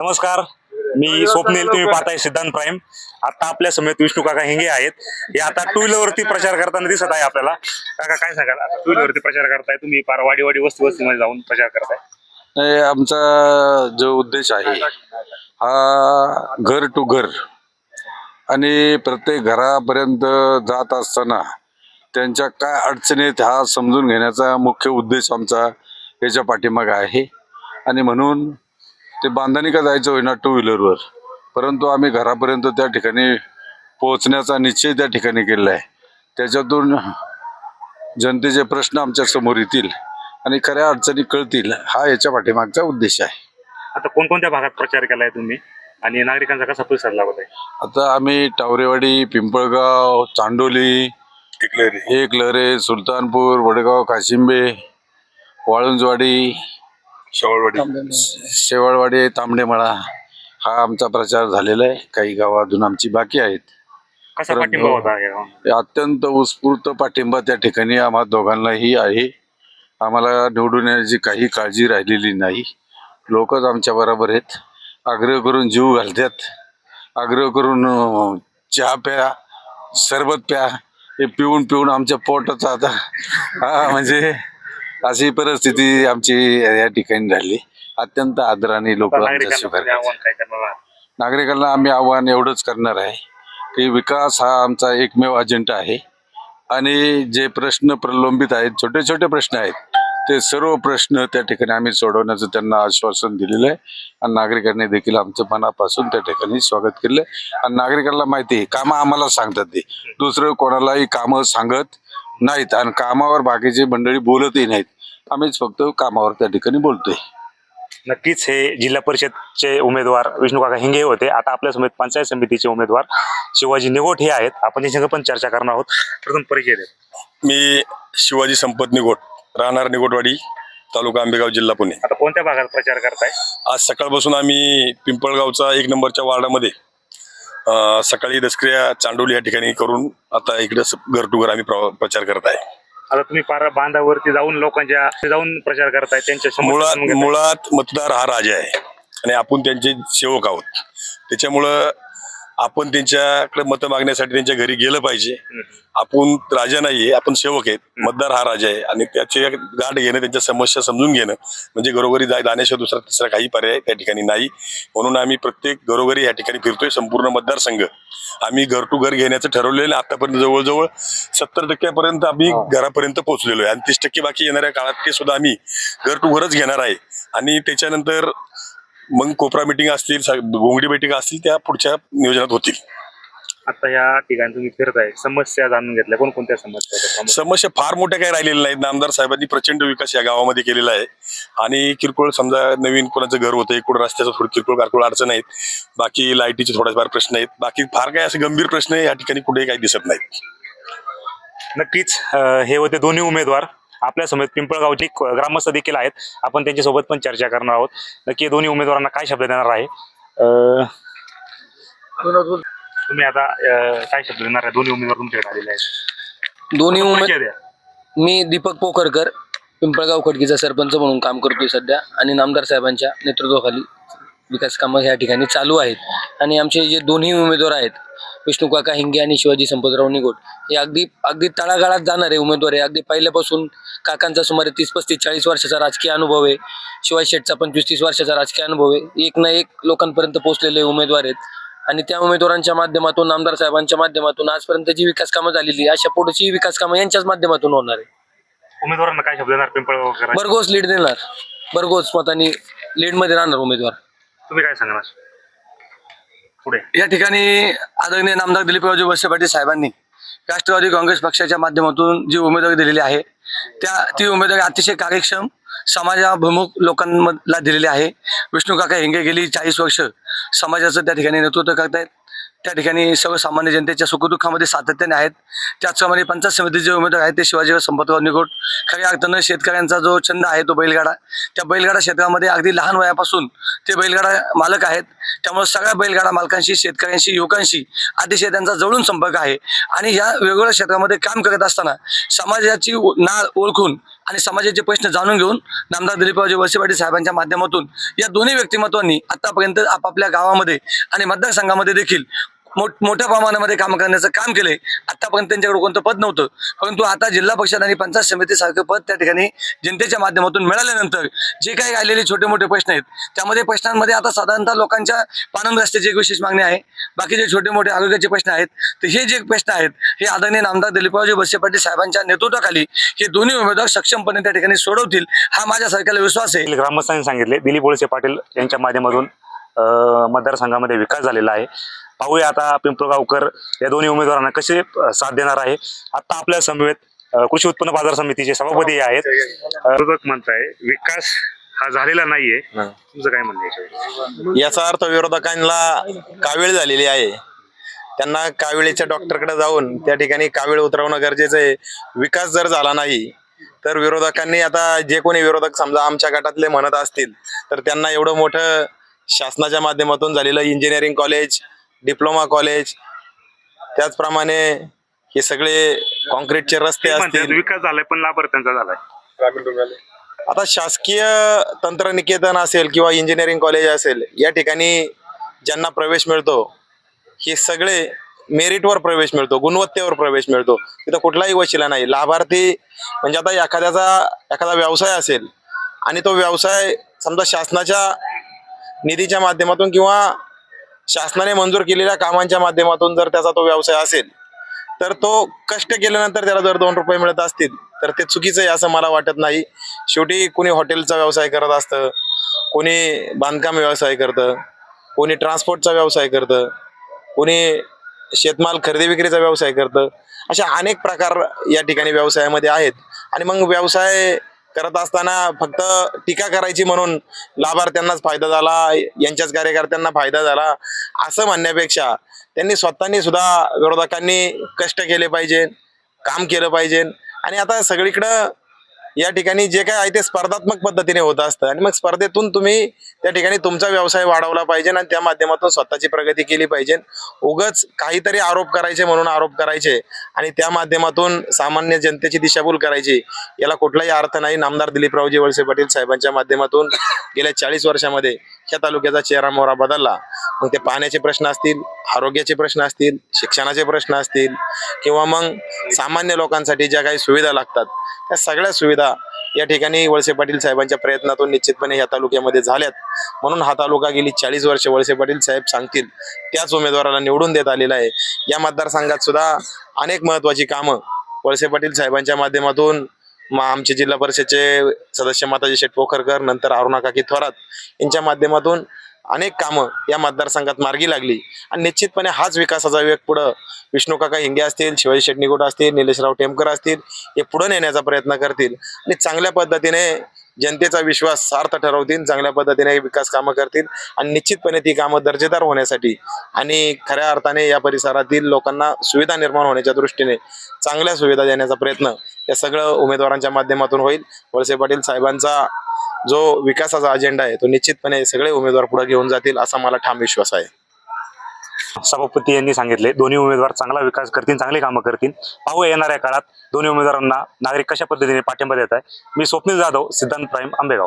नमस्कार, मी स्वप्नील. तुम्ही पाहताय सिद्धांत प्राईम. आता आपल्या समेत विष्णू काका हिंगे आहेत. हे आता टू व्हीलर वरती प्रचार करताना दिसत आहे आपल्याला. काका काय सांगाल, आता टू व्हीलर वरती प्रचार करताय तुम्ही, पार वाडी वस्ती वस्तीमध्ये जाऊन प्रचार करताय? आमचा जो उद्देश आहे हा घर टू घर आणि प्रत्येक घरापर्यंत जात असताना त्यांच्या काय अडचणी आहेत हा समजून घेण्याचा मुख्य उद्देश आमचा याच्या पाठीमागे आहे. आणि म्हणून ते बांधणी का जायचं होईना टू व्हीलरवर, परंतु आम्ही घरापर्यंत त्या ठिकाणी पोहोचण्याचा निश्चय त्या ठिकाणी केलेला आहे. त्याच्यातून जनतेचे प्रश्न आमच्या समोर येतील आणि खऱ्या अडचणी कळतील, हा याच्या पाठीमागचा उद्देश आहे. आता कोणकोणत्या भागात प्रचार केलाय तुम्ही आणि नागरिकांचा कसा प्रतिसाद लावत आहे? आता आम्ही टावरेवाडी, पिंपळगाव, चांडोली, एकलहरे, सुलतानपूर, वडगाव, काशिंबे, वाळुंजवाडी, शेवाळवाडी, तांबडेमळा हा आमचा प्रचार झालेला आहे. काही गावं अजून आमची बाकी आहेत. कसा पाठिंबा होता या गावात? अत्यंत उत्स्फूर्त पाठिंबा त्या ठिकाणी आम्हा दोघांनाही आहे. आम्हाला निवडून येण्याची काही काळजी राहिलेली नाही. लोकच आमच्या बरोबर आहेत. आग्रह करून जीव घालतात, आग्रह करून चहा प्या, सरबत प्या, हे पिऊन पिऊन आमच्या पोटाचा आता म्हणजे अशी परिस्थिती आमची या ठिकाणी झाली. अत्यंत आदराने लोक आमच्या स्वीकारतात. नागरिकांना आम्ही आव्हान एवढंच करणार आहे की विकास हा आमचा एकमेव अजेंडा आहे आणि जे प्रश्न प्रलंबित आहेत, छोटे छोटे प्रश्न आहेत, ते सर्व प्रश्न त्या ठिकाणी आम्ही सोडवण्याचं त्यांना आश्वासन दिलेलं आहे. आणि नागरिकांनी देखील आमचं मनापासून त्या ठिकाणी स्वागत केलं. आणि नागरिकांना माहिती आहे कामं आम्हाला सांगतात, ते दुसरं कोणालाही कामं सांगत नाहीत आणि कामावर बाकीची मंडळी बोलतही नाहीत. आम्हीच फक्त कामावर त्या ठिकाणी बोलतोय. नक्कीच हे जिल्हा परिषदचे उमेदवार विष्णू काका हिंगे होते. आता आपल्या समेत पंचायत समितीचे उमेदवार शिवाजी निगोट हे आहेत. आपण त्यांच्याकडे पण चर्चा करणार आहोत. प्रथम परिचय द्या. मी शिवाजी संपत निगोट, राहणार निगोटवाडी, तालुका आंबेगाव, जिल्हा पुणे. आता कोणत्या भागात प्रचार करताय? आज सकाळपासून आम्ही पिंपळगावचा 1 नंबरच्या वार्डामध्ये सकाळी दसक्रिया चांडोली या ठिकाणी करून आता इकडे घर टू घर आम्ही प्रचार करत आहे. आता तुम्ही पारा बांधावरती जाऊन जाऊन प्रचार करताय. त्यांच्या मुळात मतदार हा राजा आहे आणि आपण त्यांचे सेवक आहोत. त्याच्यामुळं आपण त्यांच्याकडे मतं मागण्यासाठी त्यांच्या घरी गेलं पाहिजे. आपण राजा नाहीये, आपण सेवक आहेत. मतदार हा राजा आहे आणि त्याचे गाठ घेणं, त्यांच्या समस्या समजून घेणं म्हणजे घरोघरी जाण्याशिवाय तिसरा काही पर्याय त्या ठिकाणी नाही. म्हणून आम्ही प्रत्येक घरोघरी या ठिकाणी फिरतोय. संपूर्ण मतदारसंघ आम्ही घर टू घर घेण्याचं ठरवलेलं. आतापर्यंत जवळजवळ 70% आम्ही घरापर्यंत पोहोचलेलो आहे आणि 30% बाकी येणाऱ्या काळात ते सुद्धा आम्ही घर टू घरच घेणार आहे. आणि त्याच्यानंतर मग कोपरा मिटिंग असतील, घोंगडी बैठका असतील, त्या पुढच्या नियोजनात होतील. आता या ठिकाणी तुम्ही फिरताय, समस्या जाणून घेतल्या, कोणकोणत्या समस्या फार मोठ्या काही राहिलेल्या नाहीत. आमदार साहेबांनी प्रचंड विकास या गावामध्ये केलेला आहे आणि किरकोळ समजा नवीन कोणाचं घर होतं, एकूण रस्त्याचं थोडं किरकोळ कारकोळ अडचण आहेत. बाकी लाईटीचे थोडेफार प्रश्न आहेत. बाकी फार काही असे गंभीर प्रश्न या ठिकाणी कुठेही काही दिसत नाहीत. नक्कीच हे होते दोन्ही उमेदवार. आपल्या समेत पिंपळगावचे ग्रामस्थ देखील आहेत. आपण त्यांच्यासोबत पण चर्चा करणार आहोत. नक्की दोन्ही उमेदवारांना काय शब्द देणार आहे? तुम्ही आता काय शब्द देणार आहे? दोन्ही उमेदवार तुमच्याकडे आलेले आहेत. दोन्ही मी दीपक पोखरकर, पिंपळगाव खडकीचा सरपंच म्हणून काम करतोय सध्या आणि नामदार साहेबांच्या नेतृत्वाखाली विकास कामं या ठिकाणी चालू आहेत. आणि आमचे जे दोन्ही उमेदवार आहेत विष्णू काका हिंगे आणि शिवाजी संपतराव निगोट, हे अगदी तळागाळात जाणारे उमेदवार आहे. अगदी पहिल्यापासून काकांचा सुमारे 30-35-40 वर्षाचा राजकीय अनुभव आहे. शिवाजी शेठचा 25-30 वर्षाचा राजकीय अनुभव आहे. एक ना एक लोकांपर्यंत पोहोचलेले उमेदवार आहेत आणि त्या उमेदवारांच्या माध्यमातून, आमदार साहेबांच्या माध्यमातून आजपर्यंत जी विकास कामं झालेली, अशा पुढची विकास कामं यांच्याच माध्यमातून होणार आहे. उमेदवारांना काय शब्द देणार? पिंपळगाव भरघोस लीड देणार, भरघोस मतांनी लीड मध्ये राहणार उमेदवार. तुम्ही काय सांगणार पुढे? या ठिकाणी आदरणीय नामदार दिलीपरावजी वळसे पाटील साहेबांनी राष्ट्रवादी काँग्रेस पक्षाच्या माध्यमातून जी उमेदवारी दिलेली आहे ती उमेदवारी अतिशय कार्यक्षम, समाजाभिमुख लोकांना दिलेली आहे. विष्णू काका हिंगे गेली 40 वर्ष समाजाचं त्या ठिकाणी नेतृत्व करतायत. त्या ठिकाणी सर्वसामान्य जनतेच्या सुखदुःखामध्ये सातत्याने आहेत. त्याचप्रमाणे पंचायत समितीचे उमेदवार आहेत ते शिवाजी संपतराव निगोट. खऱ्या अर्थानं शेतकऱ्यांचा जो छंद आहे तो बैलगाडा, त्या बैलगाडा क्षेत्रामध्ये अगदी लहान वयापासून ते बैलगाडा मालक आहेत. त्यामुळे सगळ्या बैलगाडा मालकांशी, शेतकऱ्यांशी, युवकांशी अतिशय त्यांचा जवळून संपर्क आहे. आणि या वेगवेगळ्या क्षेत्रामध्ये काम करत असताना समाजाची नाळ ओळखून आणि समाजाचे प्रश्न जाणून घेऊन नामदार दिलीपरावजी वळसे पाटील साहेबांच्या माध्यमातून या दोन्ही व्यक्तिमत्वांनी आतापर्यंत आपापल्या गावामध्ये आणि मतदारसंघामध्ये देखील मोठ्या प्रमाणामध्ये काम करण्याचं काम केलंय. आतापर्यंत त्यांच्याकडे कोणतं पद नव्हतं, परंतु आता जिल्हा परिषद आणि पंचायत समिती सारखं पद त्या ठिकाणी जनतेच्या माध्यमातून मिळाल्यानंतर जे काही राहिलेले छोटे मोठे प्रश्न आहेत त्यामध्ये प्रश्नांमध्ये आता साधारणतः लोकांच्या पानंद रस्त्याची एक विशेष मागणी आहे. बाकीचे छोटे मोठे आरोग्याचे प्रश्न आहेत. तर हे जे प्रश्न आहेत हे आदरणीय नामदार दिलीपरावजी वळसे पाटील साहेबांच्या नेतृत्वाखाली हे दोन्ही उमेदवार सक्षमपणे त्या ठिकाणी सोडवतील हा माझ्या सरकारला विश्वास आहे. ग्रामस्थांनी सांगितले दिलीप वळसे पाटील यांच्या माध्यमातून मतदारसंघामध्ये विकास झालेला आहे. पाहूया आता पिंपळगावकर या दोन्ही उमेदवारांना कसे साथ देणार आहे. आता आपल्या समवेत कृषी उत्पन्न बाजार समितीचे सभापती आहेत. विरोधक म्हणताय विकास हा झालेला नाहीये, तुमचं काय म्हणणं आहे? याचा अर्थ विरोधकांना कावीळ झालेली आहे. त्यांना काविळीच्या डॉक्टरकडे जाऊन त्या ठिकाणी कावीळ उतरवणं गरजेचं आहे. विकास जर झाला नाही तर विरोधकांनी आता जे कोणी विरोधक समजा आमच्या गटातले म्हणत असतील तर त्यांना एवढं मोठं शासनाच्या माध्यमातून झालेलं इंजिनिअरिंग कॉलेज, डिप्लोमा कॉलेज, त्याचप्रमाणे हे सगळे कॉन्क्रीटचे रस्ते असतील. विकास झालाय पण लाभार्थ्यांचा झालाय. आता शासकीय तंत्रनिकेतन असेल किंवा इंजिनिअरिंग कॉलेज असेल या ठिकाणी ज्यांना प्रवेश मिळतो हे सगळे मेरिटवर प्रवेश मिळतो, गुणवत्तेवर प्रवेश मिळतो. तिथं कुठलाही वशिला नाही. लाभार्थी म्हणजे आता एखादा व्यवसाय असेल आणि तो व्यवसाय समजा शासनाच्या निधीच्या माध्यमातून किंवा शासनाने मंजूर केलेल्या कामांच्या माध्यमातून जर त्याचा तो व्यवसाय असेल तर तो कष्ट केल्यानंतर त्याला जर 2 रुपये मिळत असतील तर ते चुकीचं आहे असं मला वाटत नाही. शेवटी कोणी हॉटेलचा व्यवसाय करत असतं, कोणी बांधकाम व्यवसाय करतं, कोणी ट्रान्सपोर्टचा व्यवसाय करतं, कोणी शेतमाल खरेदी विक्रीचा व्यवसाय करतं. अशा अनेक प्रकार या ठिकाणी व्यवसायामध्ये आहेत. आणि मग व्यवसाय करत असताना फक्त टीका करायची म्हणून लाभार्थ्यांनाच फायदा झाला, यांच्याच कार्यकर्त्यांना फायदा झाला असं म्हणण्यापेक्षा त्यांनी स्वतःनी सुद्धा विरोधकांनी कष्ट केले पाहिजे, काम केलं पाहिजे. आणि आता सगळीकडं या ठिकाणी जे काय आहे ते स्पर्धात्मक पद्धतीने होत असतं आणि मग स्पर्धेतून तुम्ही त्या ठिकाणी तुमचा व्यवसाय वाढवला पाहिजे आणि त्या माध्यमातून स्वतःची प्रगती केली पाहिजे. उगाच काहीतरी आरोप करायचे म्हणून आरोप करायचे आणि त्या माध्यमातून सामान्य जनतेची दिशाभूल करायची, याला कुठलाही अर्थ नाही. नामदार दिलीपरावजी वळसे पाटील साहेबांच्या माध्यमातून गेल्या 40 वर्षामध्ये या तालुक्याचा चेहरा मोहरा बदलला. मग ते पाण्याचे प्रश्न असतील, आरोग्याचे प्रश्न असतील, शिक्षणाचे प्रश्न असतील किंवा मग सामान्य लोकांसाठी ज्या काही सुविधा लागतात त्या सगळ्या सुविधा या ठिकाणी वळसे पाटील साहेबांच्या प्रयत्नातून निश्चितपणे या तालुक्यामध्ये झाल्यात. म्हणून हा तालुका गेली 40 वर्ष वळसे पाटील साहेब सांगतील त्याच उमेदवाराला निवडून देत आलेला आहे. या मतदारसंघात सुद्धा अनेक महत्वाची कामं वळसे पाटील साहेबांच्या माध्यमातून आमचे जिल्हा परिषदचे सदस्य माताजी शेठ पोखरकर, नंतर अरुणा काकी थोरात यांच्या माध्यमातून अनेक कामं या मतदारसंघात मार्गी लागली आणि निश्चितपणे हाच विकासाचा वेग पुढं विष्णू काका हिंगे असतील, शिवाजी शेठ निगोट असतील, निलेशराव टेमकर असतील, हे पुढे नेण्याचा प्रयत्न करतील आणि चांगल्या पद्धतीने जनतेचा विश्वास सार्थ ठरवतील, चांगल्या पद्धतीने विकास कामं करतील आणि निश्चितपणे ती कामं दर्जेदार होण्यासाठी आणि खऱ्या अर्थाने या परिसरातील लोकांना सुविधा निर्माण होण्याच्या दृष्टीने चांगल्या सुविधा देण्याचा प्रयत्न या सगळं उमेदवारांच्या माध्यमातून होईल. वळसे पाटील साहेबांचा जो विकासाचा अजेंडा आहे तो निश्चितपणे सगळे उमेदवार पुढे घेऊन जातील असा मला ठाम विश्वास आहे. सभापती यांनी सांगितले दोन्ही उमेदवार चांगला विकास करतील, चांगली कामं करतील. पाहू येणाऱ्या काळात दोन्ही उमेदवारांना नागरिक कशा पद्धतीने पाठिंबा देत आहे. मी स्वप्नील जाधव, सिद्धांत प्राईम, आंबेगाव.